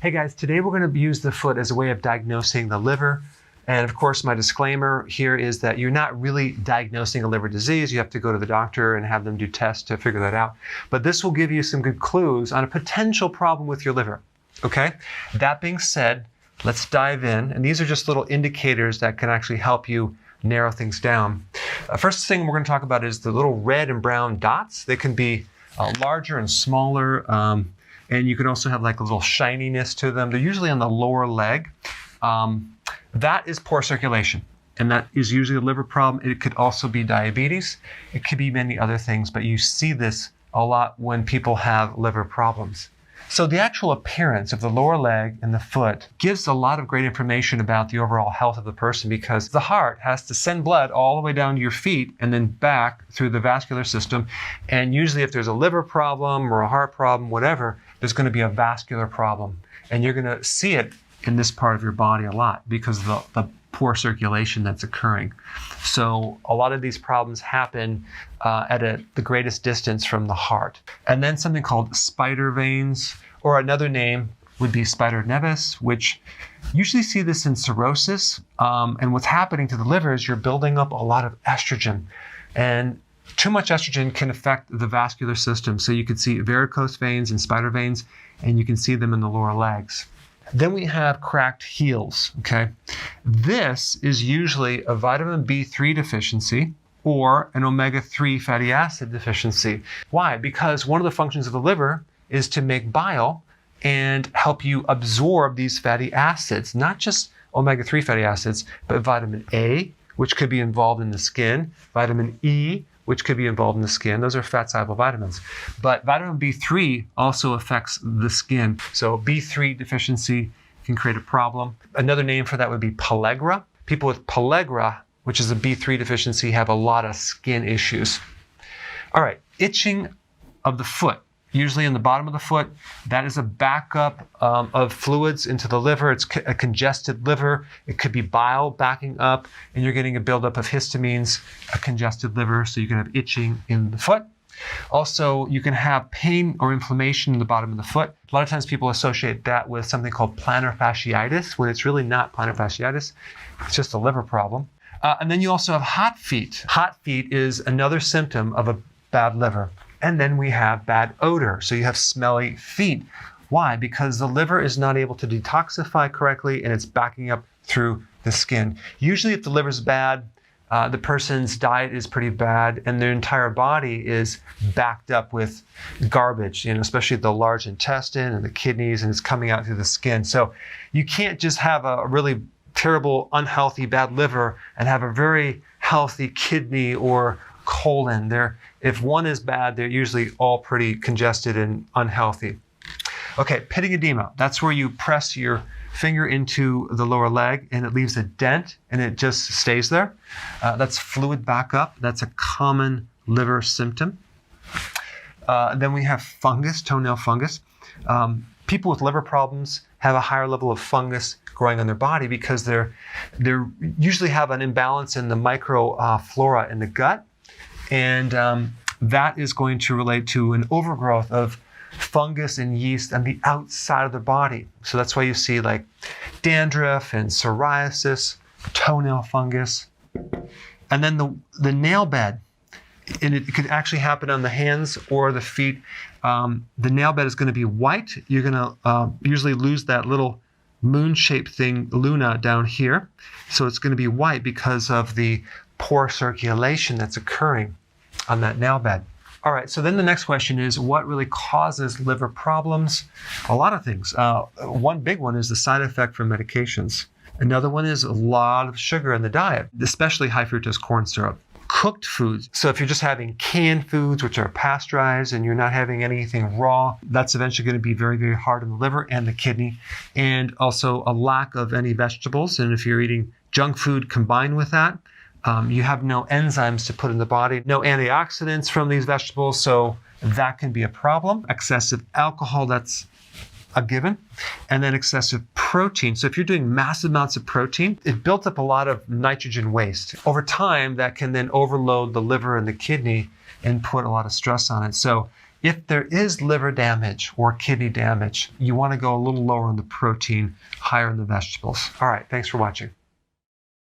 Hey guys, today we're going to use the foot as a way of diagnosing the liver. And of course, my disclaimer here is that you're not really diagnosing a liver disease. You have to go to the doctor and have them do tests to figure that out. But this will give you some good clues on a potential problem with your liver. Okay? That being said, let's dive in. And these are just little indicators that can actually help you narrow things down. First thing we're going to talk about is the little red and brown dots. They can be larger and smaller. And you can also have like a little shininess to them. They're usually on the lower leg. That is poor circulation. And that is usually a liver problem. It could also be diabetes. It could be many other things, but you see this a lot when people have liver problems. So the actual appearance of the lower leg and the foot gives a lot of great information about the overall health of the person, because the heart has to send blood all the way down to your feet and then back through the vascular system. And usually if there's a liver problem or a heart problem, whatever, there's going to be a vascular problem. And you're going to see it in this part of your body a lot because of the poor circulation that's occurring. So a lot of these problems happen at the greatest distance from the heart. And then something called spider veins, or another name would be spider nevis, which usually see this in cirrhosis. And what's happening to the liver is you're building up a lot of estrogen. And too much estrogen can affect the vascular system. So you can see varicose veins and spider veins, and you can see them in the lower legs. Then we have cracked heels, okay? This is usually a vitamin B3 deficiency or an omega-3 fatty acid deficiency. Why? Because one of the functions of the liver is to make bile and help you absorb these fatty acids, not just omega-3 fatty acids, but vitamin A, which could be involved in the skin, vitamin E, which could be involved in the skin. Those are fat-soluble vitamins. But vitamin B3 also affects the skin. So B3 deficiency can create a problem. Another name for that would be pellagra. People with pellagra, which is a B3 deficiency, have a lot of skin issues. All right, itching of the foot. Usually in the bottom of the foot, that is a backup of fluids into the liver. It's a congested liver. It could be bile backing up, and you're getting a buildup of histamines, a congested liver, so you can have itching in the foot. Also, you can have pain or inflammation in the bottom of the foot. A lot of times people associate that with something called plantar fasciitis, when it's really not plantar fasciitis. It's just a liver problem. And then you also have hot feet. Hot feet is another symptom of a bad liver. And then we have bad odor. So you have smelly feet. Why? Because the liver is not able to detoxify correctly, and it's backing up through the skin. Usually if the liver's bad, the person's diet is pretty bad, and their entire body is backed up with garbage, especially the large intestine and the kidneys, and it's coming out through the skin. So you can't just have a really terrible, unhealthy, bad liver and have a very healthy kidney or colon. If one is bad, they're usually all pretty congested and unhealthy. Okay, pitting edema. That's where you press your finger into the lower leg and it leaves a dent and it just stays there. That's fluid backup. That's a common liver symptom. Then we have fungus, toenail fungus. People with liver problems have a higher level of fungus growing on their body because they usually have an imbalance in the microflora in the gut. And that is going to relate to an overgrowth of fungus and yeast on the outside of the body. So that's why you see like dandruff and psoriasis, toenail fungus. And then the nail bed, and it could actually happen on the hands or the feet. The nail bed is going to be white. You're going to usually lose that little moon-shaped thing, luna, down here. So it's going to be white because of the poor circulation that's occurring on that nail bed. All right, so then the next question is, what really causes liver problems? A lot of things. One big one is the side effect from medications. Another one is a lot of sugar in the diet, especially high fructose corn syrup. Cooked foods. So if you're just having canned foods, which are pasteurized, and you're not having anything raw, that's eventually going to be very, very hard on the liver and the kidney. And also a lack of any vegetables. And if you're eating junk food combined with that, you have no enzymes to put in the body, no antioxidants from these vegetables, so that can be a problem. Excessive alcohol, that's a given. And then excessive protein. So if you're doing massive amounts of protein, it built up a lot of nitrogen waste. Over time, that can then overload the liver and the kidney and put a lot of stress on it. So If there is liver damage or kidney damage, you want to go a little lower on the protein, higher in the vegetables. All right, thanks for watching.